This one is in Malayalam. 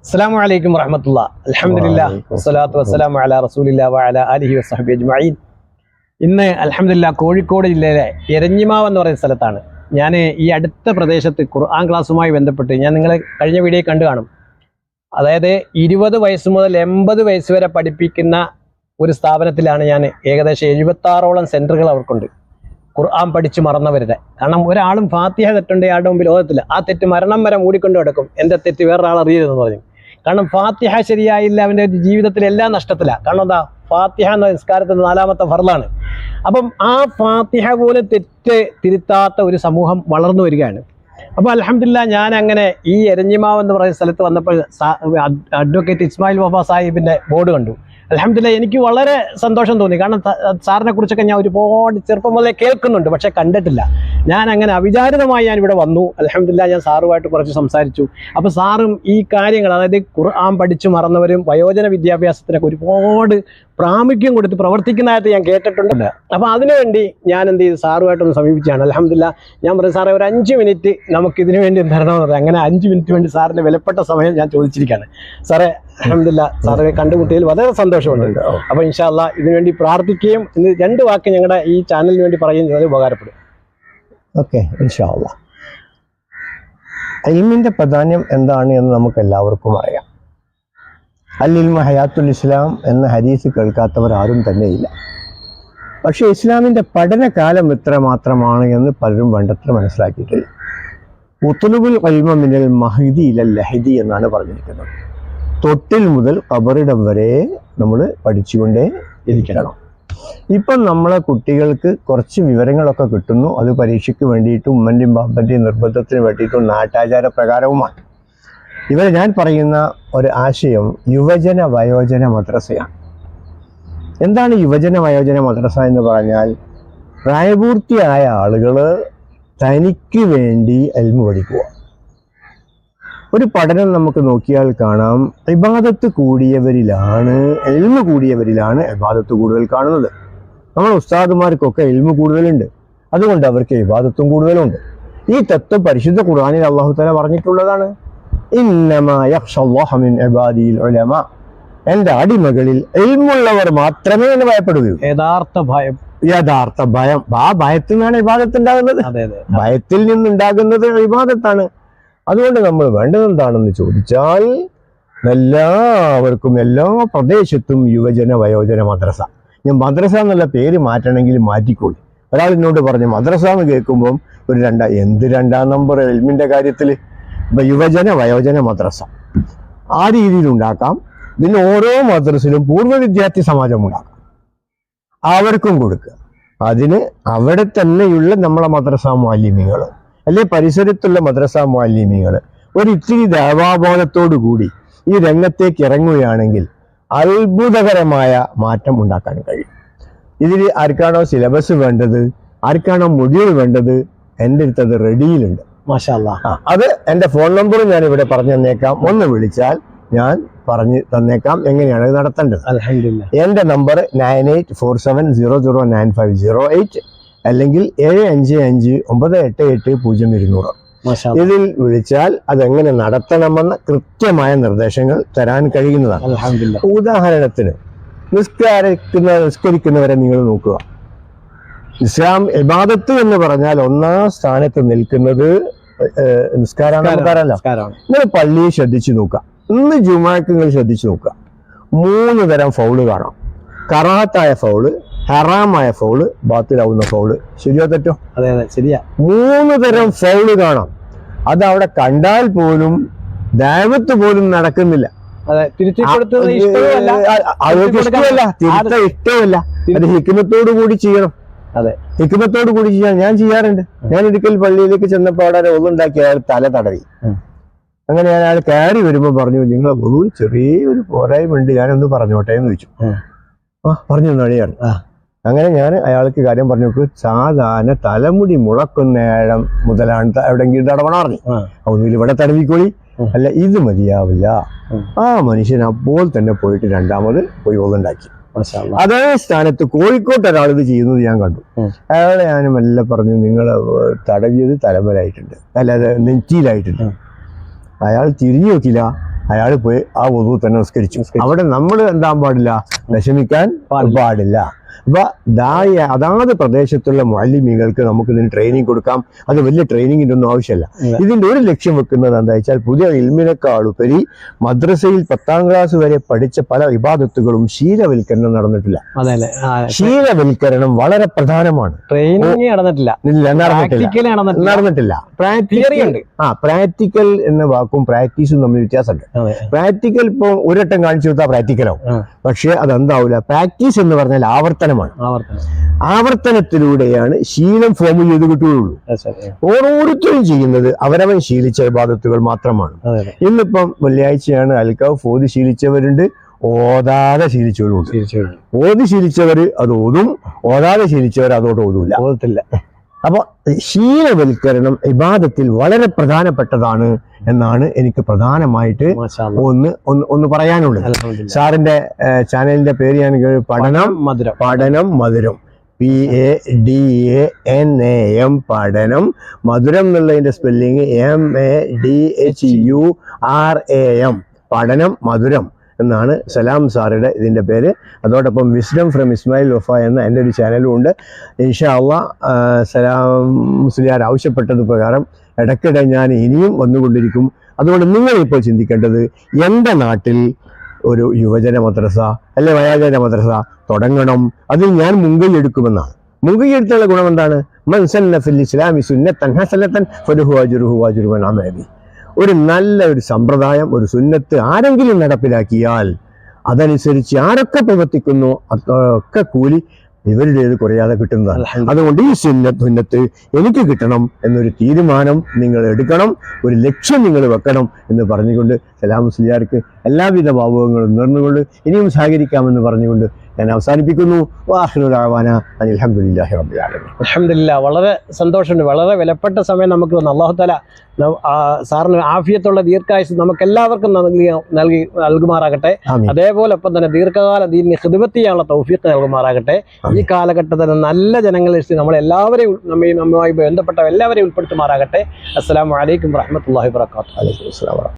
അസ്സലാമു അലൈക്കും വറഹ്മത്തുള്ളാഹി. അൽഹംദുലില്ലാഹ് വസ്സലാത്തു വസ്സലാമു അലാ റസൂലില്ലാഹി വഅലാ ആലിഹി വസ്സഹ്ബിഹി അജ്മഈൻ. ഇന്ന് അൽഹംദുലില്ലാഹ് കോഴിക്കോട് ജില്ലയിലെ എരഞ്ഞിമാവ് എന്ന് പറയുന്ന സ്ഥലത്താണ്. ഞാൻ ഈ അടുത്ത പ്രദേശത്ത് ഖുർആൻ ക്ലാസ്സുമായി ബന്ധപ്പെട്ട് ഞാൻ നിങ്ങളെ കഴിഞ്ഞ വീഡിയോ കണ്ടു കാണും. അതായത് 20 വയസ്സ് മുതൽ 80 വയസ്സ് വരെ പഠിപ്പിക്കുന്ന ഒരു സ്ഥാപനത്തിലാണ് ഞാൻ. ഏകദേശം 76ഓളം സെന്ററുകൾ അവർക്കുണ്ട്, ഖുർആൻ പഠിച്ച് മറന്നവരുടെ. കാരണം ഒരാളും ഫാത്തിഹ തെറ്റുണ്ട് അയാളുടെ മുമ്പിൽ ഓതത്തില്ല. ആ തെറ്റ് മരണം വരെ മൂടിക്കൊണ്ട് കിടക്കും. എൻ്റെ തെറ്റ് വേറൊരാൾ അറിയരുതെന്ന് പറഞ്ഞു. കാരണം ഫാത്തിഹ ശരിയായില്ല, അവൻ്റെ ജീവിതത്തിൽ എല്ലാം നഷ്ടത്തില്ല. കാരണം എന്താ, ഫാത്തിഹ എന്ന നിസ്കാരത്തിൻ്റെ 4ാമത്തെ ഫർളാണ്. അപ്പം ആ ഫാത്തിഹ പോലും തെറ്റ് തിരുത്താത്ത ഒരു സമൂഹം വളർന്നു വരികയാണ്. അപ്പോൾ അൽഹംദുലില്ലാഹ് ഞാൻ അങ്ങനെ ഈ എരഞ്ഞിമാവ് എന്ന് പറയുന്ന സ്ഥലത്ത് വന്നപ്പോൾ അഡ്വക്കേറ്റ് ഇസ്മായിൽ വഫ സാഹിബിൻ്റെ ബോർഡ് കണ്ടു. അൽഹംദുലില്ലാഹ് എനിക്ക് വളരെ സന്തോഷം തോന്നി. കാരണം സാറിനെ കുറിച്ചൊക്കെ ഞാൻ ഒരുപാട് ചെറുപ്പം മുതലേ കേൾക്കുന്നുണ്ട്, പക്ഷേ കണ്ടിട്ടില്ല. ഞാൻ അങ്ങനെ അവിചാരിതമായി ഞാൻ ഇവിടെ വന്നു. അൽഹംദുലില്ലാഹ് ഞാൻ സാറുമായിട്ട് കുറച്ച് സംസാരിച്ചു. അപ്പോൾ സാറും ഈ കാര്യങ്ങൾ, അതായത് ഖുർആൻ പഠിച്ചു മറന്നവരും വയോജന വിദ്യാഭ്യാസത്തിനൊക്കെ ഒരുപാട് പ്രാമുഖ്യം കൊടുത്ത് പ്രവർത്തിക്കുന്നതായിട്ട് ഞാൻ കേട്ടിട്ടുണ്ട്. അപ്പോൾ അതിനുവേണ്ടി ഞാൻ എന്ത് ചെയ്തു, സാറുമായിട്ടൊന്ന് സമീപിച്ചാണ്. അൽഹംദുലില്ലാഹ് ഞാൻ പറഞ്ഞു, സാറേ ഒരു 5 മിനിറ്റ് നമുക്ക് ഇതിനു വേണ്ടി തരണമെന്ന് പറഞ്ഞു. അങ്ങനെ 5 മിനിറ്റ് വേണ്ടി സാറിൻ്റെ വിലപ്പെട്ട സമയം ഞാൻ ചോദിച്ചിരിക്കുകയാണ്. സാറേ അൽഹംദുലില്ലാഹ് സാറിനെ കണ്ടുമുട്ടിയതിൽ വളരെ സന്തോഷമുണ്ട്. അപ്പോൾ ഇൻഷാ അല്ലാഹ് ഇതിനുവേണ്ടി പ്രാർത്ഥിക്കുകയും ഇന്ന് 2 വാക്ക് ഞങ്ങളുടെ ഈ ചാനലിന് വേണ്ടി പറയുകയും ചെയ്താൽ ഉപകാരപ്പെടും. ഓക്കെ, ഇൻഷാ അല്ലാഹ്. ഇൽമിന്റെ പ്രാധാന്യം എന്താണ് എന്ന് നമുക്ക് എല്ലാവർക്കും അറിയാം. അൽ ഇൽമു ഹയാത്തുൽ ഇസ്ലാം എന്ന ഹദീസ് കേൾക്കാത്തവർ ആരും തന്നെയില്ല. പക്ഷേ ഇസ്ലാമിന്റെ പഠനകാലം എത്ര മാത്രമാണ് എന്ന് പലരും വേണ്ടത്ര മനസ്സിലാക്കിയിട്ടില്ല. ഉത്ലുബുൽ ഇൽമ മിനൽ മഹ്ദി ഇലൽ ലഹദി എന്നാണ് പറഞ്ഞിരിക്കുന്നത്. തൊട്ടിൽ മുതൽ ഖബറിടം വരെ നമ്മൾ പഠിച്ചുകൊണ്ടേ ഇരിക്കണം. ഇപ്പം നമ്മളെ കുട്ടികൾക്ക് കുറച്ച് വിവരങ്ങളൊക്കെ കിട്ടുന്നു. അത് പരീക്ഷയ്ക്ക് വേണ്ടിയിട്ടും ഉമ്മൻ്റെയും ബാപ്പൻ്റെയും നിർബന്ധത്തിന് വേണ്ടിയിട്ടും നാട്ടാചാര പ്രകാരവുമാണ്. ഇവർ ഞാൻ പറയുന്ന ഒരു ആശയം യുവജന വയോജന മദ്രസയാണ്. എന്താണ് യുവജന വയോജന മദ്രസ എന്ന് പറഞ്ഞാൽ, പ്രായപൂർത്തിയായ ആളുകൾ തനിക്ക് വേണ്ടി ഇൽമു പഠിക്കുക. ഒരു പഠനം നമുക്ക് നോക്കിയാൽ കാണാം, ഇബാദത്ത് കൂടിയവരിലാണ്, ഇൽമു കൂടിയവരിലാണ് ഇബാദത്ത് കൂടുതൽ കാണുന്നത്. നമ്മുടെ ഉസ്താദുമാർക്കൊക്കെ ഇൽമു കൂടുതലുണ്ട്, അതുകൊണ്ട് അവർക്ക് ഇബാദത്തും കൂടുതലുണ്ട്. ഈ തത്വം പരിശുദ്ധ ഖുർആനിൽ അല്ലാഹു തആല പറഞ്ഞിട്ടുള്ളതാണ്. ഇന്നമാ യഖ്ശല്ലാഹ മിൻ ഇബാദിൽ ഉലമാ, എൻ്റെ അടിമകളിൽ ഇൽമുള്ളവർ മാത്രമേ എന്നെ ഭയപ്പെടുകയുള്ളൂ. യഥാർത്ഥ ഭയം. ആ ഭയത്തിൽ നിന്നാണ് ഇബാദത്ത് ഉണ്ടാകുന്നത്. ഭയത്തിൽ നിന്നുണ്ടാകുന്നത് ഇബാദത്താണ്. അതുകൊണ്ട് നമ്മൾ വേണ്ടത് എന്താണെന്ന് ചോദിച്ചാൽ, എല്ലാവർക്കും എല്ലാ പ്രദേശത്തും യുവജന വയോജന മദ്രസ. ഞാൻ മദ്രസ എന്നുള്ള പേര് മാറ്റണമെങ്കിൽ മാറ്റിക്കോളി. ഒരാൾ എന്നോട് പറഞ്ഞു മദ്രസ എന്ന് കേൾക്കുമ്പം ഒരു എന്ത് 2ാം നമ്പർ എൽമിൻ്റെ കാര്യത്തിൽ. ഇപ്പം യുവജന വയോജന മദ്രസ ആ രീതിയിൽ ഉണ്ടാക്കാം. പിന്നെ ഓരോ മദ്രസയിലും പൂർവ്വ വിദ്യാർത്ഥി സമാജം ഉണ്ടാക്കാം, അവർക്കും കൊടുക്കുക. അതിന് അവിടെ തന്നെയുള്ള നമ്മളെ മദ്രസ മുഅല്ലിമീങ്ങൾ അല്ലെ പരിസരത്തുള്ള മദ്രസ മുഅല്ലിമീങ്ങൾ ഒരു ഇത്തിരി ദേവാബോധത്തോടു കൂടി ഈ രംഗത്തേക്ക് ഇറങ്ങുകയാണെങ്കിൽ അത്ഭുതകരമായ മാറ്റം ഉണ്ടാക്കാൻ കഴിയും. ഇതിൽ ആർക്കാണോ സിലബസ് വേണ്ടത്, ആർക്കാണോ മൊഡ്യൂൾ വേണ്ടത്, എൻ്റെ അടുത്ത് അത് റെഡിയിലുണ്ട്. മാഷാ അല്ലാഹ്. അത് എൻ്റെ ഫോൺ നമ്പറും ഞാൻ ഇവിടെ പറഞ്ഞു തന്നേക്കാം. ഒന്ന് വിളിച്ചാൽ ഞാൻ പറഞ്ഞു തന്നേക്കാം എങ്ങനെയാണ് ഇത് നടത്തേണ്ടത്. അൽഹംദുലില്ലാഹ്. എൻ്റെ നമ്പർ 9847009508 അല്ലെങ്കിൽ 7559880200. ഇതിൽ വിളിച്ചാൽ അതെങ്ങനെ നടത്തണമെന്ന കൃത്യമായ നിർദ്ദേശങ്ങൾ തരാൻ കഴിയുന്നതാണ്. അൽഹംദുലില്ലാഹ്. ഉദാഹരണത്തിന് നിസ്കരിക്കുന്നവരെ നിങ്ങൾ നോക്കുക. ഇസ്ലാം ഇബാദത്ത് എന്ന് പറഞ്ഞാൽ 1ാം സ്ഥാനത്ത് നിൽക്കുന്നത് നിസ്കാരമല്ല. നിങ്ങൾ പള്ളിയെ ശ്രദ്ധിച്ചു നോക്കുക. ഇന്ന് ജുമാക്ക് നിങ്ങൾ ശ്രദ്ധിച്ചു നോക്കുക. 3 തരം ഫൗള് കാണാം. കറാഹത്തായ ഫൗള്, ഹറാമായ ഫൗള്, ബാത്തിലാവുന്ന ഫൗള്. ശരിയോ തെറ്റോ? അതെ ശരിയാ. 3 തരം ഫൗള് കാണാം. അത് അവിടെ കണ്ടാൽ പോലും ദൈവത്ത് പോലും നടക്കുന്നില്ല. ഇഷ്ടമല്ല. അത് ഹിക്മത്തോടു കൂടി ചെയ്യണം. അതെ, ഹിക്മത്തോടു കൂടി ചെയ്യാൻ ഞാൻ ചെയ്യാറുണ്ട്. ഞാൻ ഒരിക്കൽ പള്ളിയിലേക്ക് ചെന്നപ്പോൾ അവിടെ ഒന്നുണ്ടാക്കി അയാൾ തല തടവി. അങ്ങനെ ഞാൻ അയാൾ കയറി വരുമ്പോൾ പറഞ്ഞു, നിങ്ങളെ ഒന്നും ചെറിയൊരു പോരായ്മയുണ്ട്, ഞാനൊന്ന് പറഞ്ഞോട്ടെ എന്ന് ചോദിച്ചു. പറഞ്ഞു നടിയാണ്. അങ്ങനെ ഞാൻ അയാൾക്ക് കാര്യം പറഞ്ഞു നോക്ക്, സാധാരണ തലമുടി മുളക്കുന്നേരം മുതലാണ് എവിടെയെങ്കിലും തടവണ പറഞ്ഞു. ഒന്നുകിൽ ഇവിടെ തടവിക്കോളി, അല്ല ഇത് മതിയാവില്ല. ആ മനുഷ്യൻ അപ്പോൾ തന്നെ പോയിട്ട് 2ാമത് പോയി ഓതുണ്ടാക്കി. അതേ സ്ഥാനത്ത് കോഴിക്കോട്ട് ഒരാൾ ഇത് ചെയ്യുന്നത് ഞാൻ കണ്ടു. അയാളെ ഞാൻ മെല്ലെ പറഞ്ഞു, നിങ്ങൾ തടവിയത് തലമലായിട്ടുണ്ട്, അല്ലാതെ നെറ്റിയിലായിട്ടുണ്ട്. അയാൾ തിരിഞ്ഞു നോക്കില്ല, അയാൾ പോയി ആ വുളു തന്നെ നിസ്കരിച്ചു. അവിടെ നമ്മൾ എന്താൻ പാടില്ല, വിഷമിക്കാൻ പാടില്ല. അപ്പൊ അതാത് പ്രദേശത്തുള്ള മുഅല്ലിമീങ്ങൾക്ക് നമുക്ക് ഇതിന് ട്രെയിനിങ് കൊടുക്കാം. അത് വലിയ ട്രെയിനിങ്ങിൻ്റെ ഒന്നും ആവശ്യമല്ല. ഇതിന്റെ ഒരു ലക്ഷ്യം വെക്കുന്നത് എന്താ വെച്ചാൽ, പുതിയ ഇൽമിനേക്കാളുപരി മദ്രസയിൽ 10ാം ക്ലാസ് വരെ പഠിച്ച പല ഇബാദത്തുകളും ശീലവൽക്കരണം നടന്നിട്ടില്ല. ശീലവൽക്കരണം വളരെ പ്രധാനമാണ്. ട്രെയിനിങ് നടന്നിട്ടില്ല. പ്രാക്ടിക്കൽ എന്ന വാക്കും പ്രാക്ടീസും തമ്മിൽ വ്യത്യാസമുണ്ട്. പ്രാക്ടിക്കൽ ഇപ്പൊ ഒരട്ടം കാണിച്ചു കൊടുത്താൽ പ്രാക്ടിക്കലാവും. പക്ഷെ അതെന്താവില്ല. പ്രാക്ടീസ് എന്ന് പറഞ്ഞാൽ ആവർത്തനത്തിലൂടെയാണ് ശീലം ഫോം ചെയ്ത് കിട്ടുകയുള്ളൂ. ഓരോരുത്തരും ചെയ്യുന്നത് അവരവൻ ശീലിച്ച ഇബാദത്തുകൾ മാത്രമാണ്. ഇന്നിപ്പം വെള്ളിയാഴ്ചയാണ് അൽക്കൗഫ് ഓതി ശീലിച്ചവരുണ്ട്, ഓതാതെ ശീലിച്ചവരുണ്ട്. ഓതി ശീലിച്ചവര് അത് ഓതും, ഓതാതെ ശീലിച്ചവർ അതോട് ഓതത്തില്ല. അപ്പൊ ശീലവൽക്കരണം ഇബാദത്തിൽ വളരെ പ്രധാനപ്പെട്ടതാണ് എന്നാണ് എനിക്ക് പ്രധാനമായിട്ട് ഒന്ന് പറയാനുള്ളത്. സാറിന്റെ ചാനലിന്റെ പേര് ഞാൻ പഠനം മധുരം PADANAM പഠനം മധുരം എന്നുള്ളതിന്റെ സ്പെല്ലിങ് MADHURAM പഠനം മധുരം എന്നാണ് സലാം സാറുടെ ഇതിൻ്റെ പേര്. അതോടൊപ്പം വിസ്ഡം ഫ്രം ഇസ്മായിൽ വഫ എന്ന എൻ്റെ ഒരു ചാനലും ഉണ്ട്. ഇൻഷാ അള്ളാഹ് സലാം മുസ്ലിയാർ ആവശ്യപ്പെട്ടത് പ്രകാരം ഇടയ്ക്കിടെ ഞാൻ ഇനിയും വന്നുകൊണ്ടിരിക്കും. അതുകൊണ്ട് നിങ്ങളിപ്പോൾ ചിന്തിക്കേണ്ടത്, എൻ്റെ നാട്ടിൽ ഒരു യുവജന മദ്രസ അല്ലെ വയോജന മദ്രസ തുടങ്ങണം, അതിൽ ഞാൻ മുൻകൈ എടുക്കുമെന്നാണ്. മുൻകൈ എടുത്തുള്ള ഗുണം എന്താണ്? മൻ സന്ന ഫിൽ ഇസ്ലാമി സുന്നത്തൻ ഹസനത്തൻ ഫലഹു അജ്റുഹു വഅജ്റു മൻ അമല ബിഹി. ഒരു നല്ല ഒരു സമ്പ്രദായം, ഒരു സുന്നത്ത് ആരെങ്കിലും നടപ്പിലാക്കിയാൽ അതനുസരിച്ച് ആരൊക്കെ പ്രവർത്തിക്കുന്നു അതൊക്കെ കൂലി ഇവരുടേത് കുറയാതെ കിട്ടുന്നതാണ്. അതുകൊണ്ട് ഈ സുന്നത്ത് എനിക്ക് കിട്ടണം എന്നൊരു തീരുമാനം നിങ്ങൾ എടുക്കണം, ഒരു ലക്ഷ്യം നിങ്ങൾ വെക്കണം എന്ന് പറഞ്ഞുകൊണ്ട് സലാം മുസ്ലിയാർക്ക് എല്ലാവിധ ഭാവുകങ്ങളും നേർന്നുകൊണ്ട് ഇനിയും സഹകരിക്കാമെന്ന് പറഞ്ഞുകൊണ്ട് ഞാൻ അവസാനിപ്പിക്കുന്നു. അൽഹംദുലില്ലാഹി റബ്ബിൽ ആലമീൻ. അൽഹംദുലില്ലാ. വളരെ സന്തോഷമുണ്ട്. വളരെ വിലപ്പെട്ട സമയം നമുക്ക് വന്നു. അല്ലാഹു തആല സാറിന് ആഫിയത്തുള്ള ദീർഘായുസ്സ് നമുക്ക് എല്ലാവർക്കും നൽകുമാറാകട്ടെ. അതേപോലെ ഒപ്പം തന്നെ ദീർഘകാല ദീനിന് ഖിദ്മത്ത് ചെയ്യാനുള്ള തൗഫീഖ് നൽകുമാറാകട്ടെ. ഈ കാലഘട്ടത്തിൽ നല്ല ജനങ്ങളിൽ നമ്മളെല്ലാവരെയും നമ്മയുമായി ബന്ധപ്പെട്ട എല്ലാവരെയും ഉൾപ്പെടുത്തുമാറാകട്ടെ. അസ്സലാമു അലൈക്കും വറഹ്മത്തുള്ളാഹി വബറകാതുഹു.